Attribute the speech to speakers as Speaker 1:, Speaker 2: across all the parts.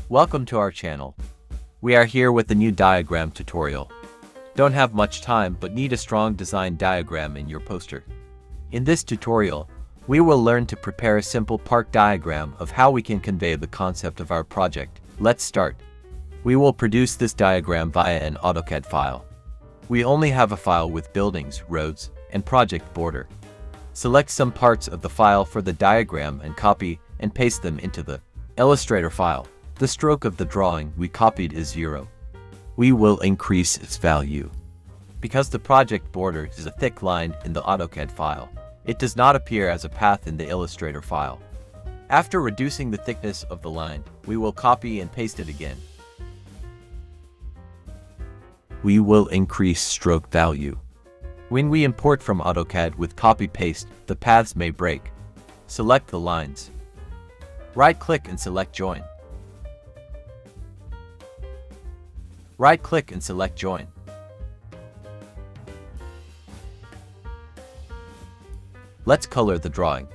Speaker 1: Welcome to our channel. We are here with the new diagram tutorial. Don't have much time but need a strong design diagram in your poster. In this tutorial, we will learn to prepare a simple park diagram of how we can convey the concept of our project. Let's start. We will produce this diagram via an AutoCAD file. We only have a file with buildings, roads, and project border. Select some parts of the file for the diagram and copy and paste them into the Illustrator file. The stroke of the drawing we copied is 0. We will increase its value. Because the project border is a thick line in the AutoCAD file, it does not appear as a path in the Illustrator file. After reducing the thickness of the line, we will copy and paste it again. We will increase stroke value. When we import from AutoCAD with copy-paste, the paths may break. Select the lines. Right-click and select Join. Right-click and select Join. Let's color the drawing.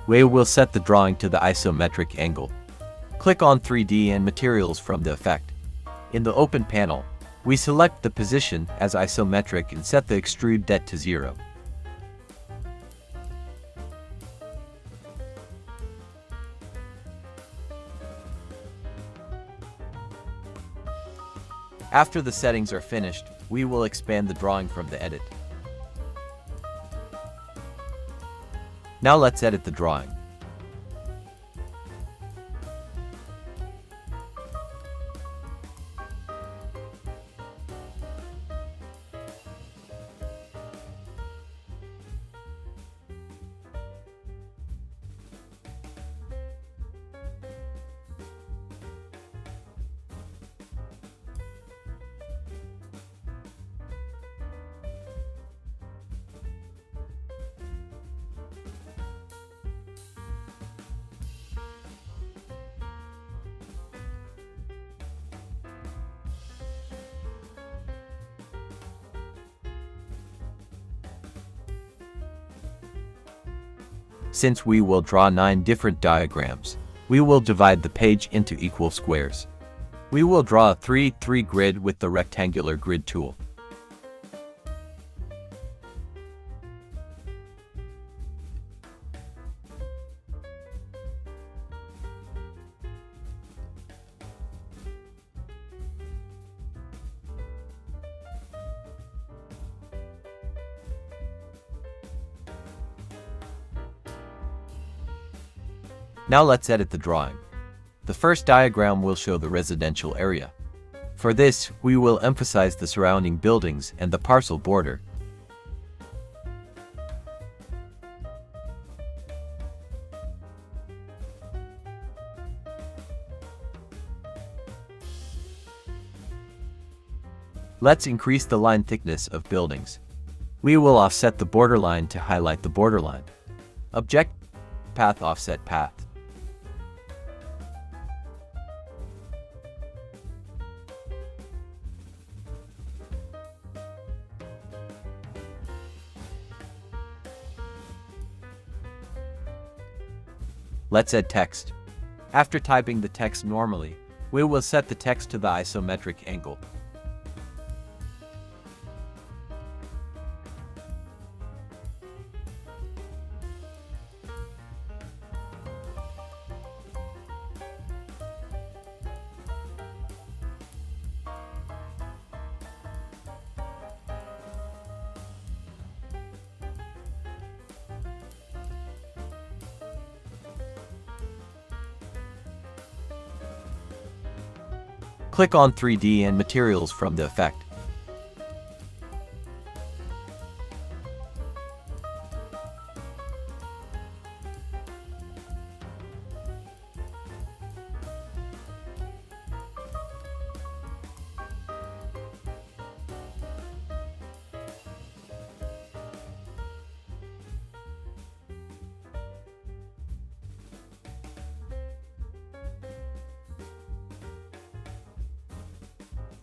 Speaker 1: We will set the drawing to the isometric angle. Click on 3D and materials from the effect. In the open panel, we select the position as isometric and set the extrude depth to 0. After the settings are finished, we will expand the drawing from the edit. Now let's edit the drawing. Since we will draw 9 different diagrams, we will divide the page into equal squares. We will draw a 3x3 grid with the rectangular grid tool. Now let's edit the drawing. The first diagram will show the residential area. For this, we will emphasize the surrounding buildings and the parcel border. Let's increase the line thickness of buildings. We will offset the borderline to highlight the borderline. Object Path Offset Path. Let's add text. After typing the text normally, we will set the text to the isometric angle. Click on 3D and materials from the effect.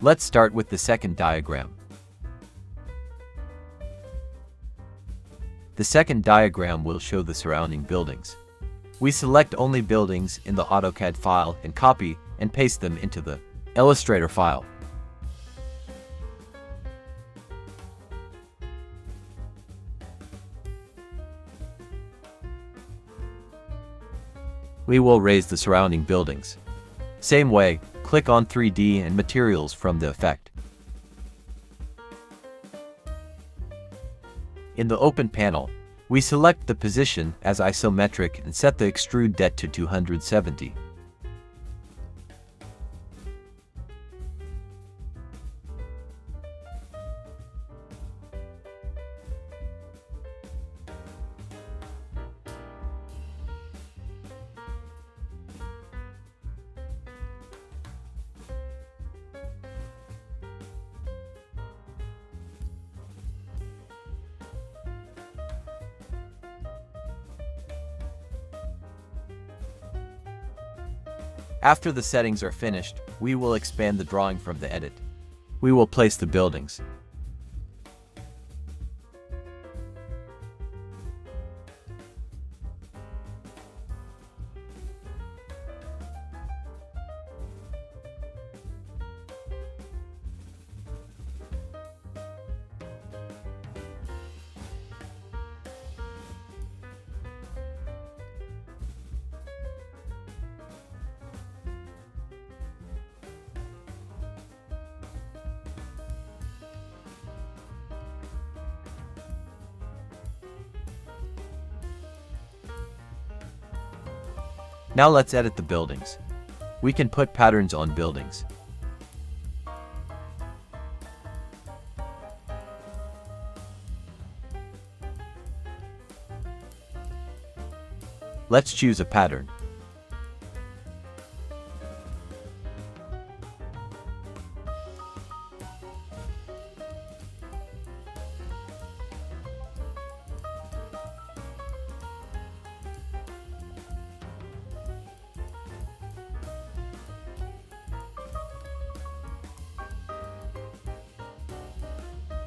Speaker 1: Let's start with the second diagram. The second diagram will show the surrounding buildings. We select only buildings in the AutoCAD file and copy and paste them into the Illustrator file. We will raise the surrounding buildings. Same way, click on 3D and materials from the effect. In the Open panel, we select the position as isometric and set the extrude depth to 270. After the settings are finished, we will expand the drawing from the edit. We will place the buildings. Now let's edit the buildings. We can put patterns on buildings. Let's choose a pattern.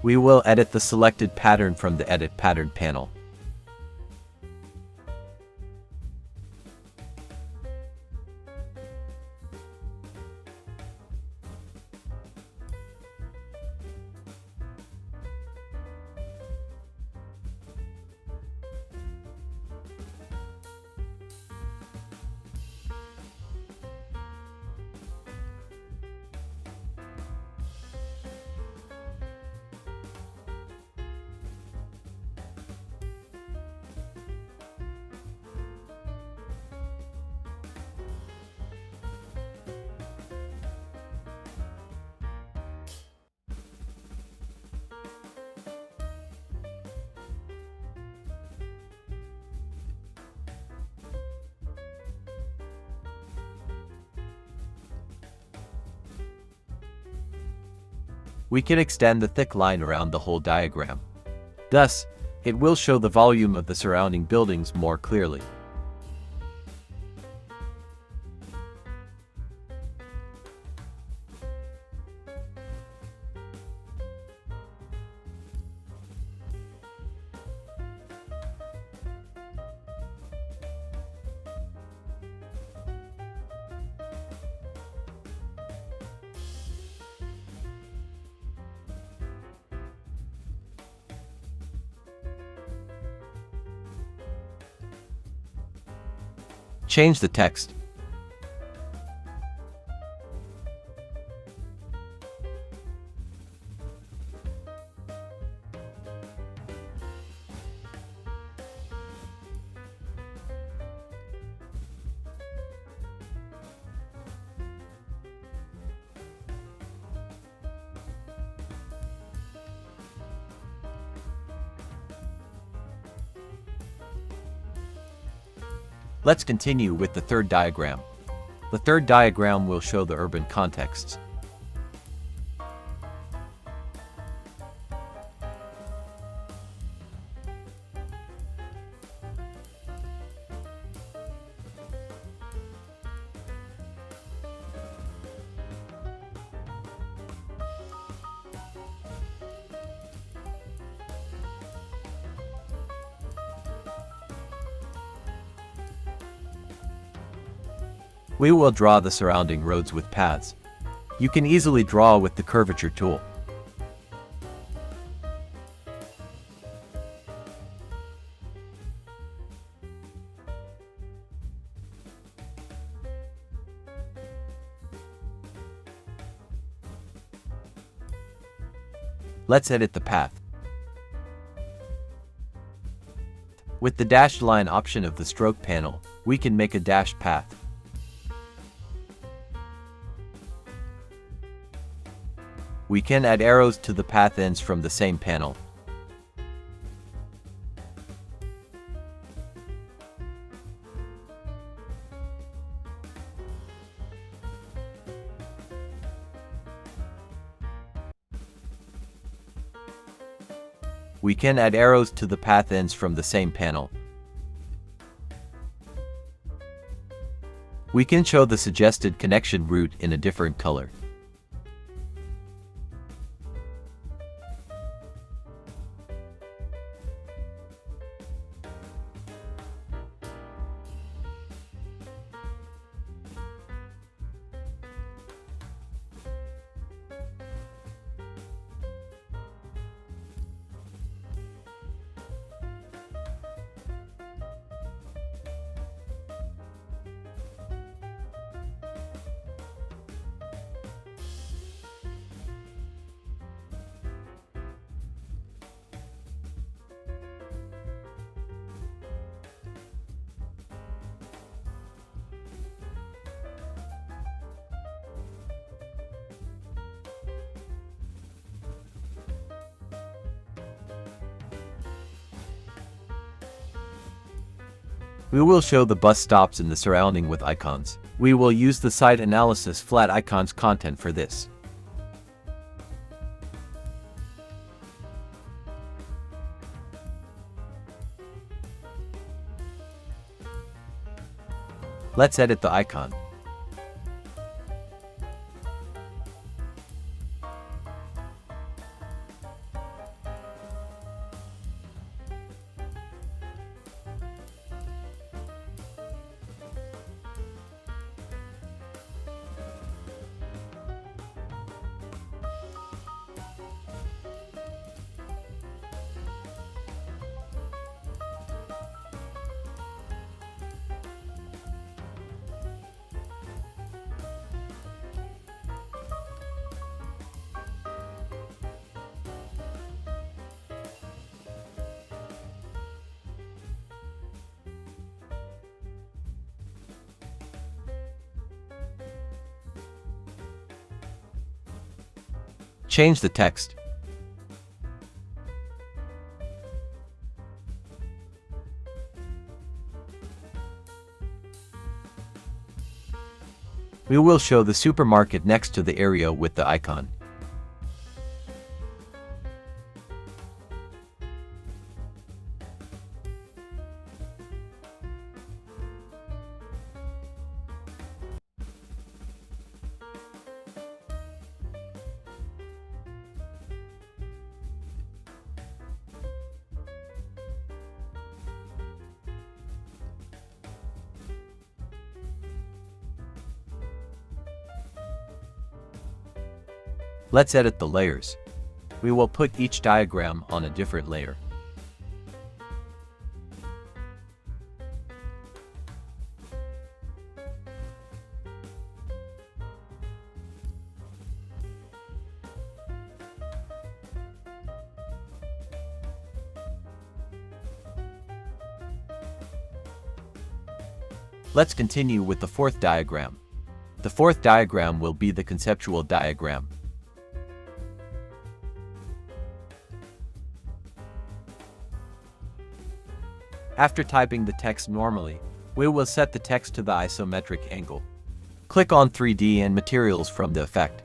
Speaker 1: We will edit the selected pattern from the Edit Pattern panel. We can extend the thick line around the whole diagram. Thus, it will show the volume of the surrounding buildings more clearly. Change the text. Let's continue with the third diagram. The third diagram will show the urban contexts. We will draw the surrounding roads with paths. You can easily draw with the curvature tool. Let's edit the path. With the dashed line option of the stroke panel, we can make a dashed path. We can add arrows to the path ends from the same panel. We can add arrows to the path ends from the same panel. We can show the suggested connection route in a different color. We will show the bus stops in the surrounding with icons. We will use the site analysis flat icons content for this. Let's edit the icon. Change the text. We will show the supermarket next to the area with the icon. Let's edit the layers. We will put each diagram on a different layer. Let's continue with the fourth diagram. The fourth diagram will be the conceptual diagram. After typing the text normally, we will set the text to the isometric angle. Click on 3D and materials from the effect.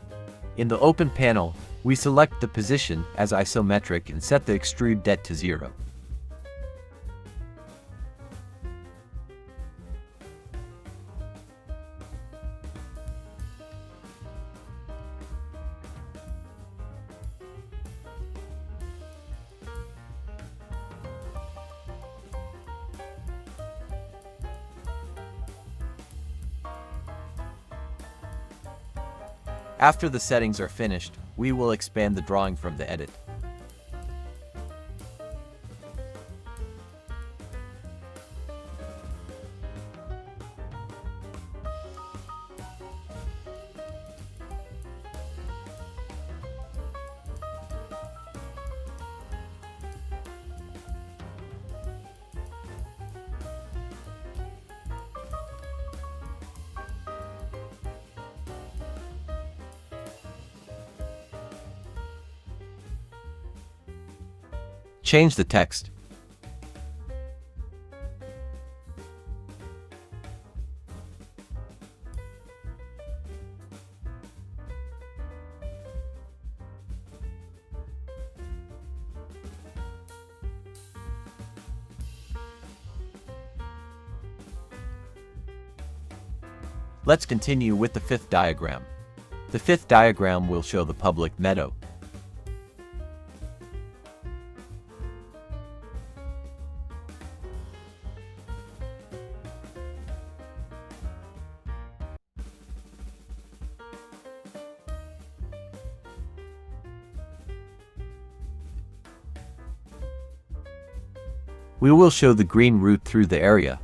Speaker 1: In the open panel, we select the position as isometric and set the extrude depth to 0. After the settings are finished, we will expand the drawing from the edit. Change the text. Let's continue with the fifth diagram. The fifth diagram will show the public meadow. We will show the green route through the area.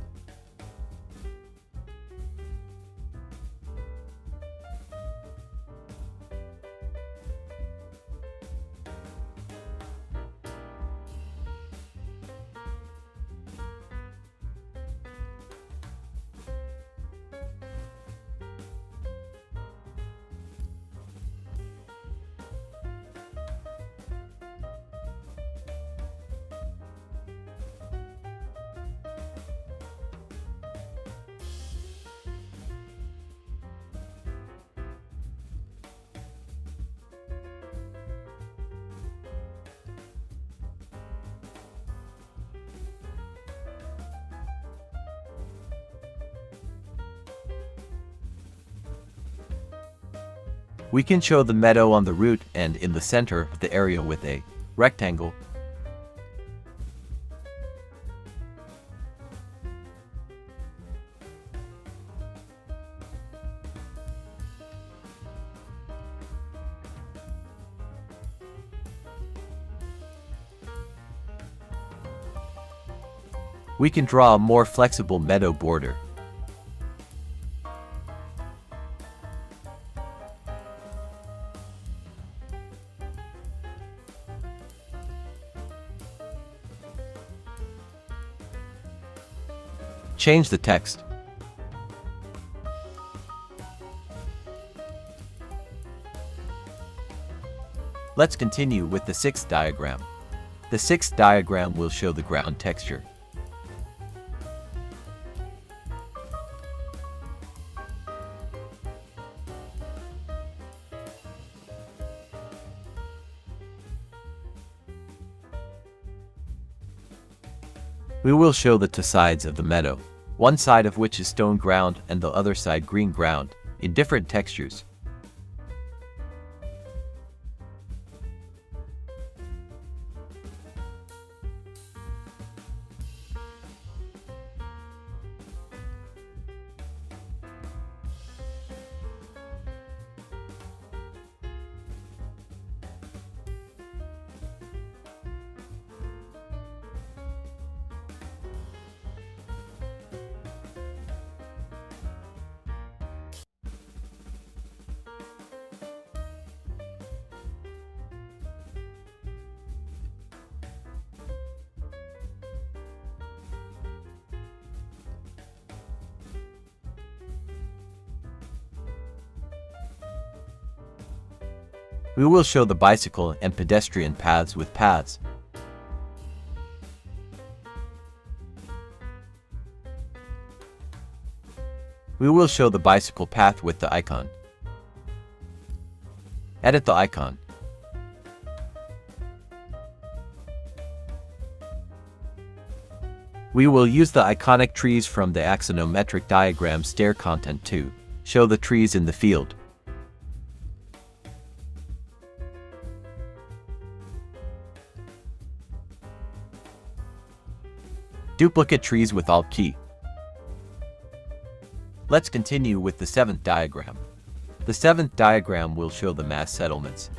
Speaker 1: We can show the meadow on the route and in the center of the area with a rectangle. We can draw a more flexible meadow border. Change the text. Let's continue with the sixth diagram. The sixth diagram will show the ground texture. We will show the two sides of the meadow, one side of which is stone ground and the other side green ground, in different textures. We will show the bicycle and pedestrian paths with paths. We will show the bicycle path with the icon. Edit the icon. We will use the iconic trees from the axonometric diagram stair content to show the trees in the field. Duplicate trees with Alt key. Let's continue with the seventh diagram. The 7th diagram will show the mass settlements.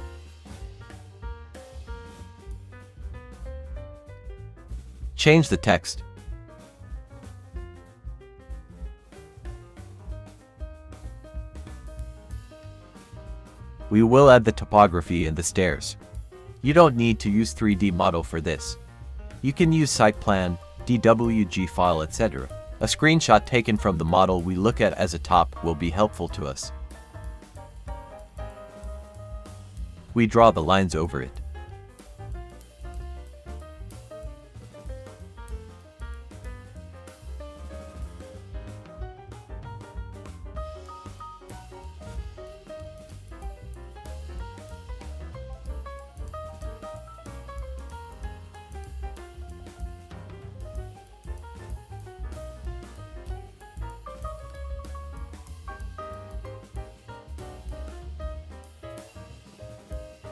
Speaker 1: Change the text. We will add the topography and the stairs. You don't need to use 3D model for this. You can use site plan, DWG file, etc. A screenshot taken from the model we look at as a top will be helpful to us. We draw the lines over it.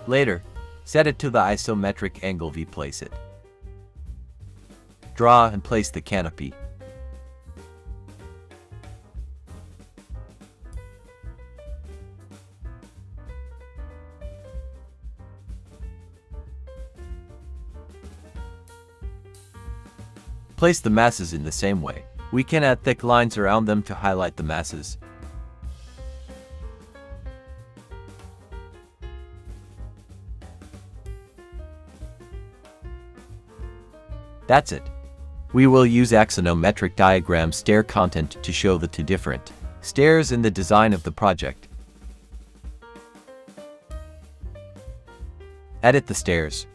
Speaker 1: Later, set it to the isometric angle V. Place it. Draw and place the canopy. Place the masses in the same way. We can add thick lines around them to highlight the masses. That's it. We will use axonometric diagram stair content to show the two different stairs in the design of the project. Edit the stairs.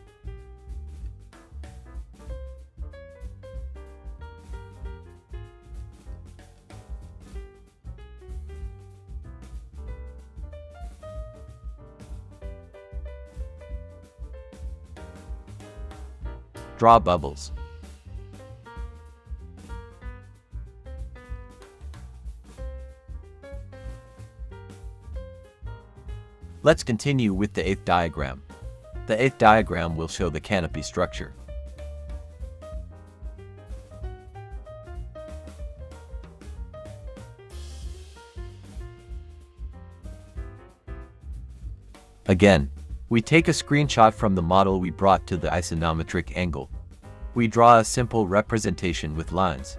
Speaker 1: Draw bubbles. Let's continue with the 8th diagram. The 8th diagram will show the canopy structure. Again, we take a screenshot from the model we brought to the isometric angle. We draw a simple representation with lines.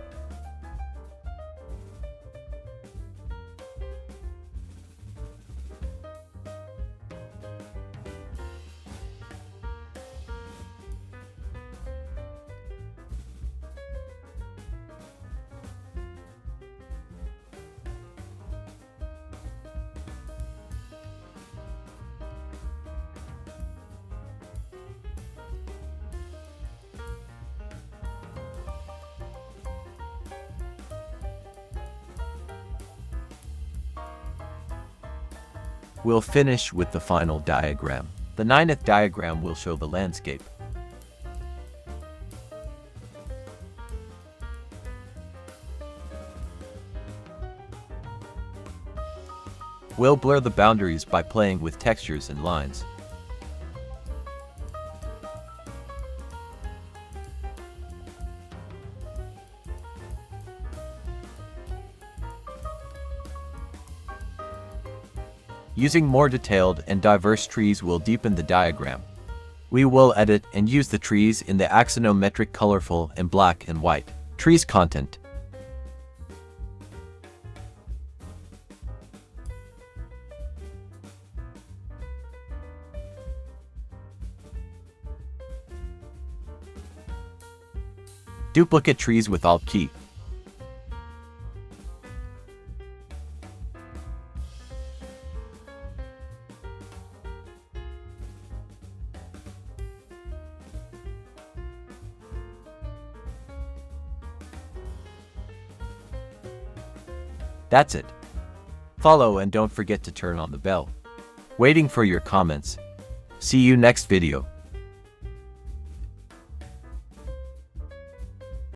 Speaker 1: We'll finish with the final diagram. The 9th diagram will show the landscape. We'll blur the boundaries by playing with textures and lines. Using more detailed and diverse trees will deepen the diagram. We will edit and use the trees in the axonometric colorful and black and white trees content. Duplicate trees with Alt key. That's it. Follow and don't forget to turn on the bell. Waiting for your comments. See you next video.